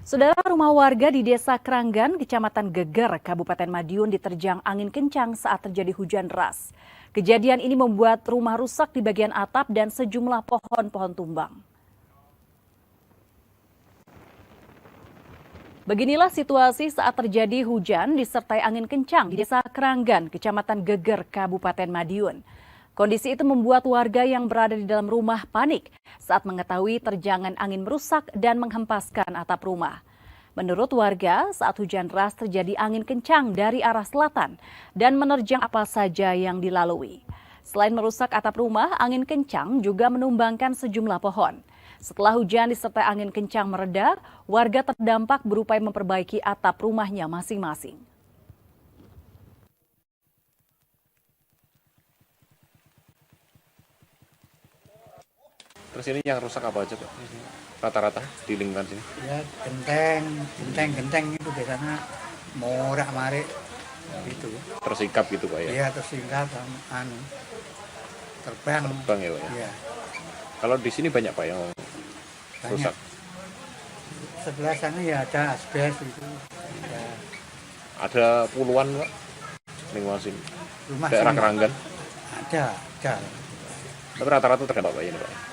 Saudara, rumah warga di Desa Kranggan, Kecamatan Geger, Kabupaten Madiun diterjang angin kencang saat terjadi hujan deras. Kejadian ini membuat rumah rusak di bagian atap dan sejumlah pohon-pohon tumbang. Beginilah situasi saat terjadi hujan disertai angin kencang di Desa Kranggan, Kecamatan Geger, Kabupaten Madiun. Kondisi itu membuat warga yang berada di dalam rumah panik saat mengetahui terjangan angin merusak dan menghempaskan atap rumah. Menurut warga, saat hujan deras terjadi angin kencang dari arah selatan dan menerjang apa saja yang dilalui. Selain merusak atap rumah, angin kencang juga menumbangkan sejumlah pohon. Setelah hujan disertai angin kencang mereda, warga terdampak berupaya memperbaiki atap rumahnya masing-masing. Terus ini yang rusak apa aja, Pak? Rata-rata di lingkungan sini? Ya, genteng itu biasanya morak-marik gitu. Tersikap gitu, Pak ya? Iya, tersingkat, terbang. Terbang ya, Pak ya? Iya, Kalau di sini banyak, Pak, yang banyak. rusak? Sebelah sana ya ada asbes itu. Ya, Ada puluhan, Pak, lingkungan sini? rumah Daerah sini Kranggan? ada. Tapi rata-rata terdampak, Pak, ini, Pak?